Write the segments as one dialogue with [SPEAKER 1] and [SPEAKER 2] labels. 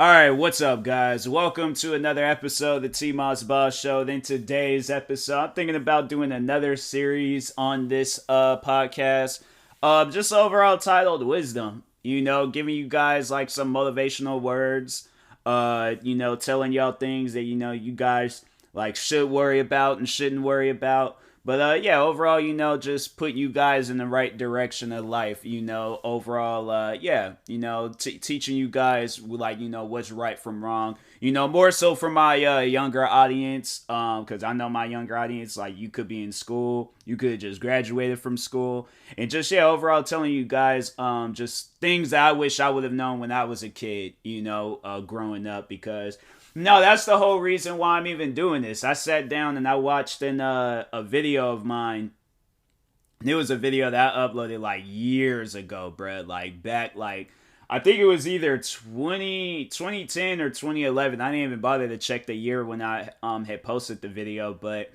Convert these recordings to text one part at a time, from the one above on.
[SPEAKER 1] Alright, what's up, guys? Welcome to another episode of the TMossBoss Show. In today's episode, I'm thinking about doing another series on this podcast. Just overall titled Wisdom. Giving you guys like some motivational words. Telling y'all things that you guys like should worry about and shouldn't worry about. But yeah, overall, just put you guys in the right direction of life. Overall, yeah, teaching you guys like what's right from wrong. More so for my younger audience, because I know my younger audience, like you could be in school, you could have just graduated from school, and just yeah, overall telling you guys, just things that I wish I would have known when I was a kid. Growing up because. No, that's the whole reason why I'm even doing this. I sat down and I watched a video of mine. It was a video that I uploaded like years ago, bruh. Like back, like I think it was either 2010 or 2011. I didn't even bother to check the year when I had posted the video, but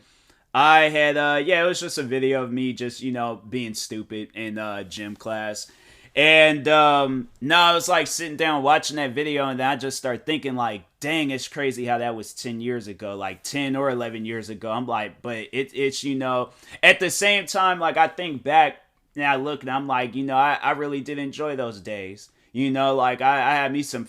[SPEAKER 1] I had yeah, it was just a video of me just being stupid in gym class. And no, I was like sitting down watching that video, and then I just started thinking like, dang, it's crazy how that was 10 years ago, like 10 or 11 years ago. I'm like, but it's at the same time, like I think back and I look and I'm like, I really did enjoy those days. Like I had me some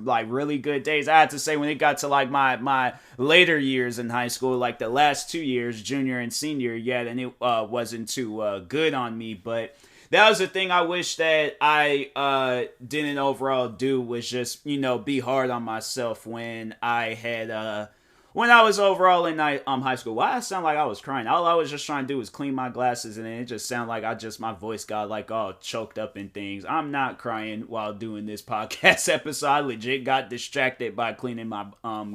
[SPEAKER 1] like really good days. I had to say when it got to like my later years in high school, like the last 2 years, junior and senior, yeah, then it wasn't too good on me, but that was the thing I wish that I didn't overall do was just, be hard on myself when I was overall in high school. Why I sound like I was crying? All I was just trying to do was clean my glasses, and then it just sounded like my voice got like all choked up and things. I'm not crying while doing this podcast episode. I legit got distracted by cleaning my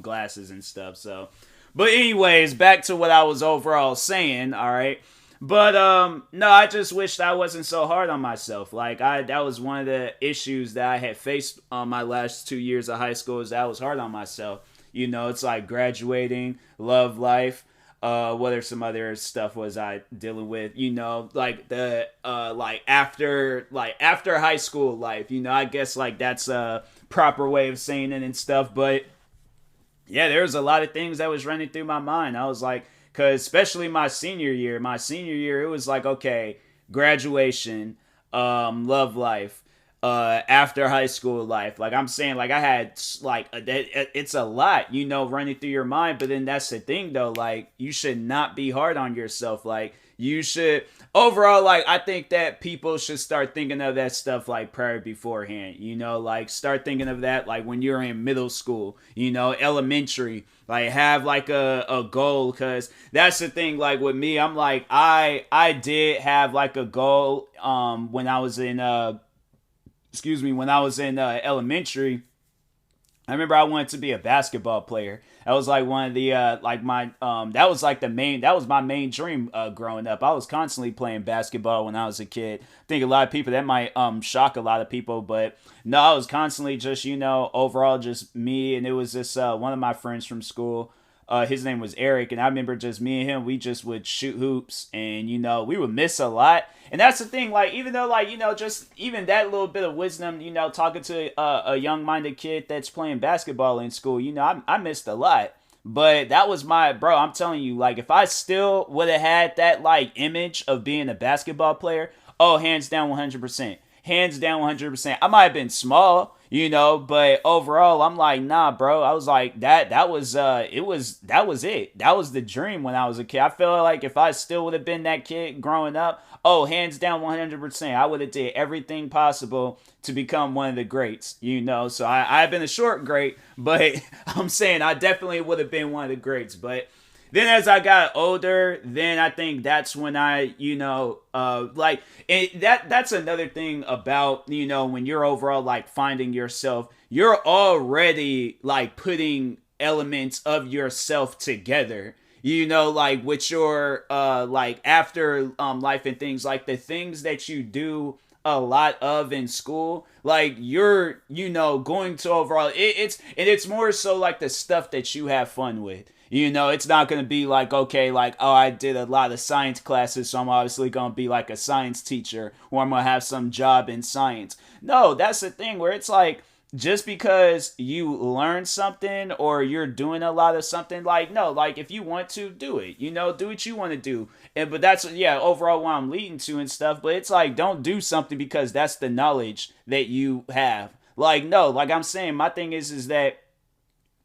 [SPEAKER 1] glasses and stuff. So, but anyways, back to what I was overall saying. All right. But no, I just wished I wasn't so hard on myself. Like that was one of the issues that I had faced on my last 2 years of high school is that I was hard on myself. It's like graduating, love life. What are some other stuff was I dealing with? Like the after high school life. I guess like that's a proper way of saying it and stuff. But yeah, there was a lot of things that was running through my mind. I was like, because especially my senior year, it was like, okay, graduation, love life, after high school life. Like I'm saying, like I had like it's a lot, running through your mind. But then that's the thing, though. Like you should not be hard on yourself. Like you should overall, like I think that people should start thinking of that stuff like prior beforehand. Like start thinking of that like when you're in middle school, elementary. Like have like a goal, because that's the thing. Like with me, I'm like I did have like a goal when I was in elementary. I remember I wanted to be a basketball player. That was like one of the that was my main dream growing up. I was constantly playing basketball when I was a kid. I think a lot of people that might shock a lot of people, but no, I was constantly just overall just me, and it was this one of my friends from school. His name was Eric, and I remember just me and him, we just would shoot hoops, and we would miss a lot. And that's the thing, like even though like just even that little bit of wisdom, talking to a young-minded kid that's playing basketball in school, I missed a lot. But that was I'm telling you, like if I still would have had that like image of being a basketball player, oh, hands down 100%. Hands down 100%. I might have been small, but overall I'm like, nah, bro. I was like that was that was it. That was the dream when I was a kid. I feel like if I still would have been that kid growing up, oh, hands down 100%. I would have did everything possible to become one of the greats, So I've been a short great, but I'm saying I definitely would have been one of the greats. But then as I got older, then I think that's when I, that's another thing about, when you're overall like finding yourself, you're already like putting elements of yourself together. Like with your like after life and things like the things that you do a lot of in school, like you're going to overall it's more so like the stuff that you have fun with. It's not going to be like, okay, like, oh, I did a lot of science classes, so I'm obviously going to be like a science teacher, or I'm going to have some job in science. No, that's the thing where it's like just because you learn something or you're doing a lot of something, like, no, like, if you want to do it, do what you want to do. But that's, yeah, overall what I'm leading to and stuff. But it's like, don't do something because that's the knowledge that you have. Like, no, like I'm saying, my thing is that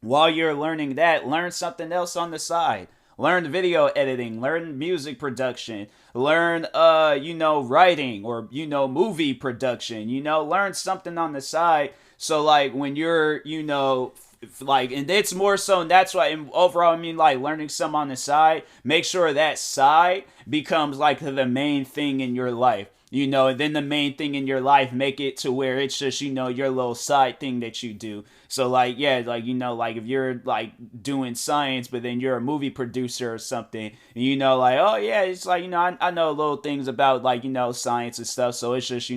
[SPEAKER 1] while you're learning that, learn something else on the side. Learn video editing, learn music production, learn writing, or movie production. Learn something on the side. So like when you're like, and it's more so, and that's why, and overall, I mean, like, learning some on the side, make sure that side becomes like the main thing in your life. And then the main thing in your life, make it to where it's just, your little side thing that you do. So like, yeah, like, like if you're like doing science, but then you're a movie producer or something, and like, oh yeah, it's like, I know little things about like, science and stuff. So it's just,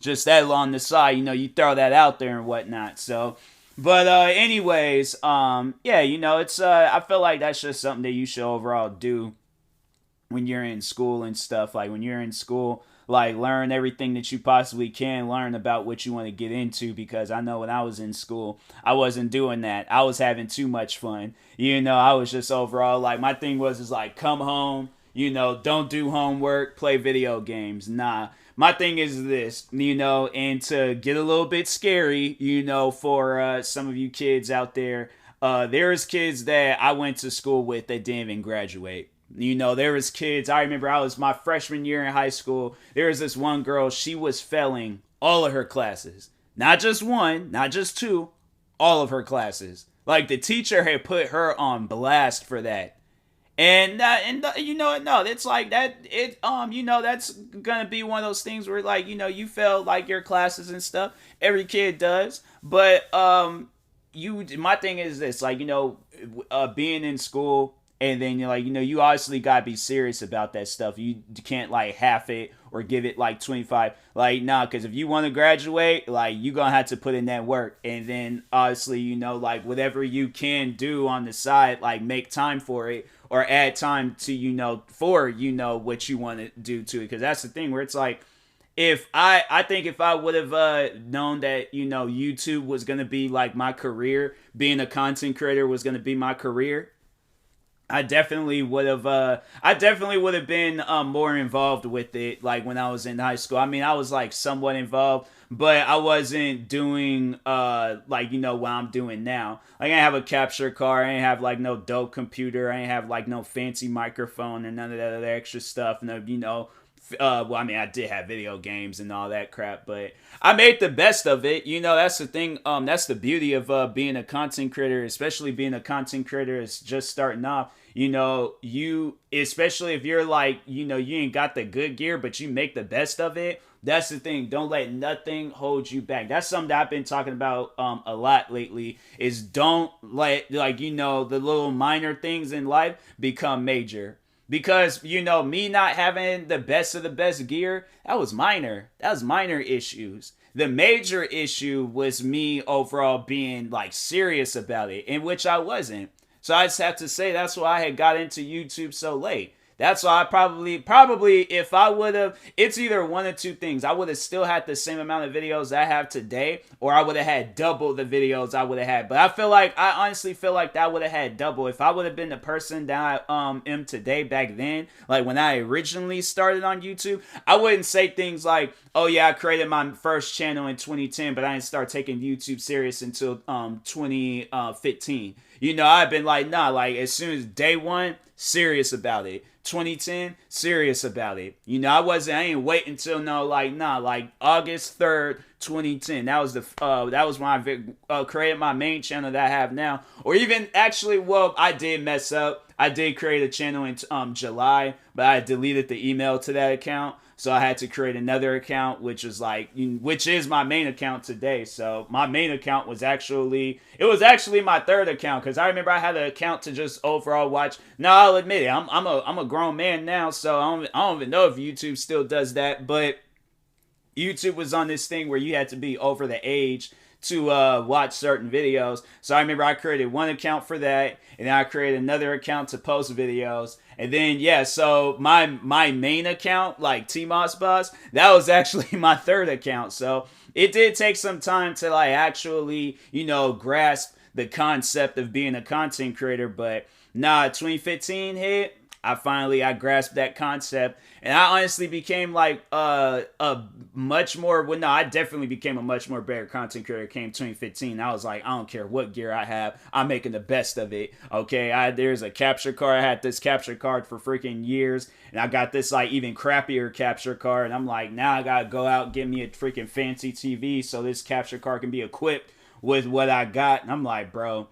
[SPEAKER 1] just that on the side, you throw that out there and whatnot. So, but anyways, yeah, it's I feel like that's just something that you should overall do when you're in school and stuff. Like when you're in school, like, learn everything that you possibly can learn about what you want to get into, because I know when I was in school, I wasn't doing that. I was having too much fun. I was just overall like, my thing was is like, come home, don't do homework, play video games. Nah. My thing is this, and to get a little bit scary, for some of you kids out there, there's kids that I went to school with that didn't even graduate. There was kids, I remember I was my freshman year in high school. There was this one girl, she was failing all of her classes. Not just one, not just two, all of her classes. Like, the teacher had put her on blast for that. And no, it's like that. That's gonna be one of those things where, like, you fail like your classes and stuff. Every kid does, but my thing is this, like, being in school, and then you're like, you obviously gotta be serious about that stuff. You can't like half it or give it like 25. Like, nah, because if you want to graduate, like, you gonna have to put in that work. And then obviously, like, whatever you can do on the side, like, make time for it, or add time to, for, what you want to do to it. Because that's the thing where it's like, I think if I would have known that, YouTube was going to be like my career, being a content creator was going to be my career, I definitely would have been more involved with it, like when I was in high school. I mean, I was like somewhat involved, but I wasn't doing like, what I'm doing now. Like, I didn't have a capture card, I didn't have like no dope computer, I didn't have like no fancy microphone and none of that other extra stuff. No, well, I mean, I did have video games and all that crap, but I made the best of it. That's the thing. That's the beauty of being a content creator, especially being a content creator is just starting off. You, especially if you're like, you ain't got the good gear, but you make the best of it. That's the thing. Don't let nothing hold you back. That's something that I've been talking about a lot lately, is don't let, like, the little minor things in life become major. Because, me not having the best of the best gear, that was minor. That was minor issues. The major issue was me overall being, like, serious about it, in which I wasn't. So I just have to say that's why I had got into YouTube so late. That's why I probably, if I would have, it's either one of two things. I would have still had the same amount of videos I have today, or I would have had double the videos I would have had. But I honestly feel like that would have had double. If I would have been the person that I am today back then, like when I originally started on YouTube, I wouldn't say things like, oh yeah, I created my first channel in 2010, but I didn't start taking YouTube serious until 2015. I've been like, nah, like as soon as day one, serious about it. 2010, serious about it. I ain't wait until like August 3rd, 2010. That was when I created my main channel that I have now. Or even actually, well, I did mess up. I did create a channel in July, but I deleted the email to that account. So I had to create another account, which is my main account today. So my main account was actually my third account, because I remember I had an account to just overall watch. Now I'll admit it, I'm a grown man now, so I don't even know if YouTube still does that. But YouTube was on this thing where you had to be over the age to watch certain videos. So I remember I created one account for that, and then I created another account to post videos. And then, yeah, so my main account, like TMossBoss, that was actually my third account. So it did take some time to like actually, grasp the concept of being a content creator. But nah, 2015 hit. I grasped that concept, and I honestly became like a much more, well, no, I definitely became a much more better content creator. Came 2015, I was like, I don't care what gear I have, I'm making the best of it. Okay, there's a capture card. I had this capture card for freaking years, and I got this like even crappier capture card, and I'm like, now I gotta go out and get me a freaking fancy TV so this capture card can be equipped with what I got. And I'm like, bro,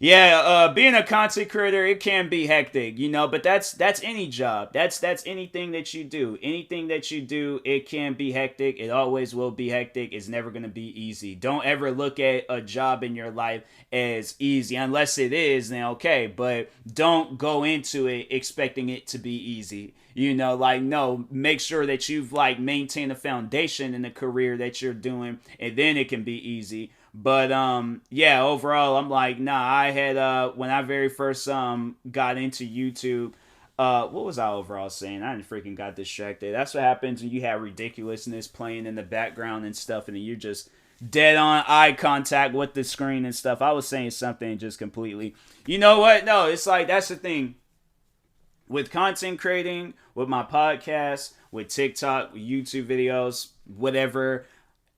[SPEAKER 1] yeah, being a content creator, it can be hectic, but that's any job. That's anything that you do. Anything that you do, it can be hectic. It always will be hectic. It's never going to be easy. Don't ever look at a job in your life as easy, unless it is, then okay, but don't go into it expecting it to be easy. No, make sure that you've like maintained a foundation in the career that you're doing, and then it can be easy. But yeah, overall, I'm like, nah, I had when I very first got into YouTube, what was I overall saying? I freaking got distracted. That's what happens when you have ridiculousness playing in the background and stuff, and then you're just dead on eye contact with the screen and stuff. I was saying something just completely. You know what? No, it's like that's the thing. With content creating, with my podcast, with TikTok, with YouTube videos, whatever,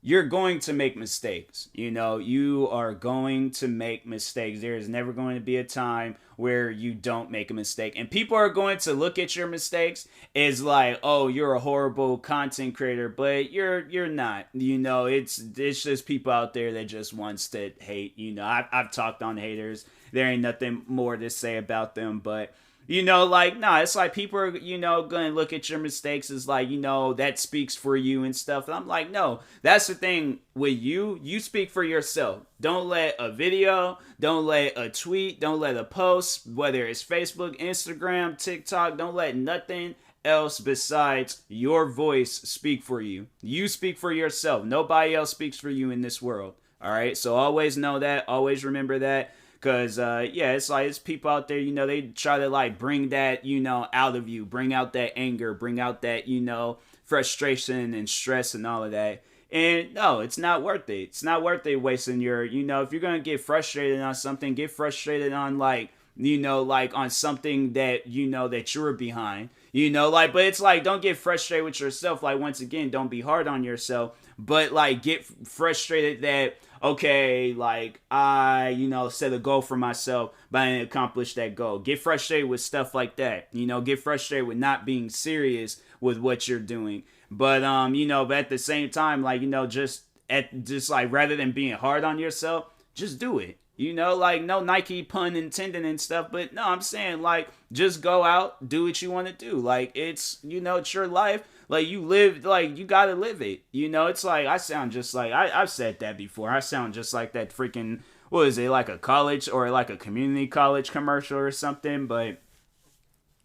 [SPEAKER 1] you're going to make mistakes. You are going to make mistakes. There is never going to be a time where you don't make a mistake. And people are going to look at your mistakes as like, oh, you're a horrible content creator, but you're not. It's just people out there that just wants to hate. I've talked on haters. There ain't nothing more to say about them, but it's like people are, going to look at your mistakes as like, that speaks for you and stuff. And I'm like, no, that's the thing with you. You speak for yourself. Don't let a video, don't let a tweet, don't let a post, whether it's Facebook, Instagram, TikTok, don't let nothing else besides your voice speak for you. You speak for yourself. Nobody else speaks for you in this world. All right. So always know that. Always remember that. Because, it's like, it's people out there, they try to, like, bring that, out of you. Bring out that anger. Bring out that, frustration and stress and all of that. And, no, it's not worth it. It's not worth it wasting your, if you're going to get frustrated on something, get frustrated on, like, on something that, that you're behind. But it's like, don't get frustrated with yourself. Like, once again, don't be hard on yourself. But, like, get frustrated that, okay, like, I, set a goal for myself, but I didn't accomplish that goal. Get frustrated with stuff like that. Get frustrated with not being serious with what you're doing. But, but at the same time, like, just like, rather than being hard on yourself, just do it. Like, no Nike pun intended and stuff, but no, I'm saying, like, just go out, do what you want to do. Like, it's, it's your life. Like, you live, like, you gotta live it. It's like, I sound just like, I've said that before. I sound just like that freaking, what is it, like a college or like a community college commercial or something, but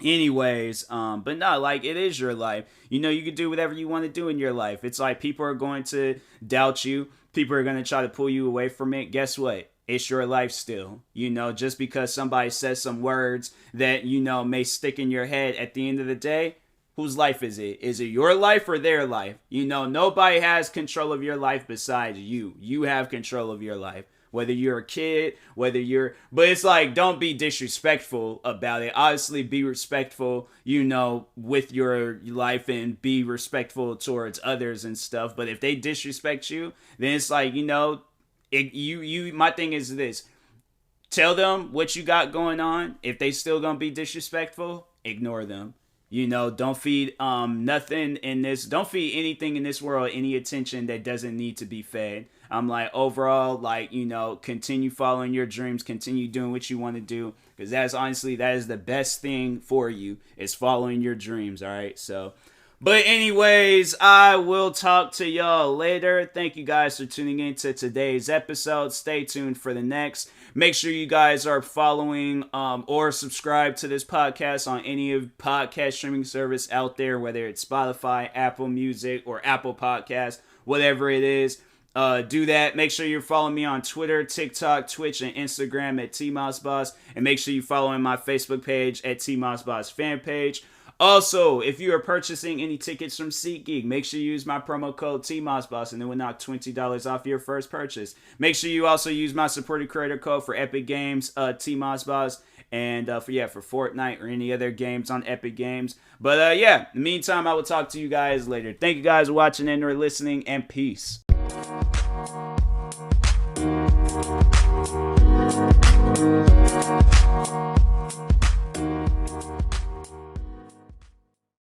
[SPEAKER 1] anyways, but no, like, it is your life. You can do whatever you want to do in your life. It's like, people are going to doubt you. People are going to try to pull you away from it. Guess what? It's your life still. Just because somebody says some words that, may stick in your head, at the end of the day, whose life is it? Is it your life or their life? Nobody has control of your life besides you. You have control of your life. Whether you're a kid, but it's like, don't be disrespectful about it. Obviously, be respectful, with your life, and be respectful towards others and stuff. But if they disrespect you, then it's like, my thing is this. Tell them what you got going on. If they still gonna be disrespectful, ignore them. Don't feed nothing in this. Don't feed anything in this world any attention that doesn't need to be fed. I'm like, overall, like, continue following your dreams, continue doing what you want to do, because that is the best thing for you, is following your dreams. All right, so. But anyways, I will talk to y'all later. Thank you guys for tuning in to today's episode. Stay tuned for the next. Make sure you guys are following or subscribe to this podcast on any of podcast streaming service out there, whether it's Spotify, Apple Music, or Apple Podcasts, whatever it is. Do that. Make sure you're following me on Twitter, TikTok, Twitch, and Instagram at TMossBoss. And make sure you follow my Facebook page at TMossBoss fan page. Also, if you are purchasing any tickets from SeatGeek, make sure you use my promo code TMossBoss, and it will knock $20 off your first purchase. Make sure you also use my supported creator code for Epic Games, TMossBoss, and for Fortnite or any other games on Epic Games. But in the meantime, I will talk to you guys later. Thank you guys for watching and or listening, and peace.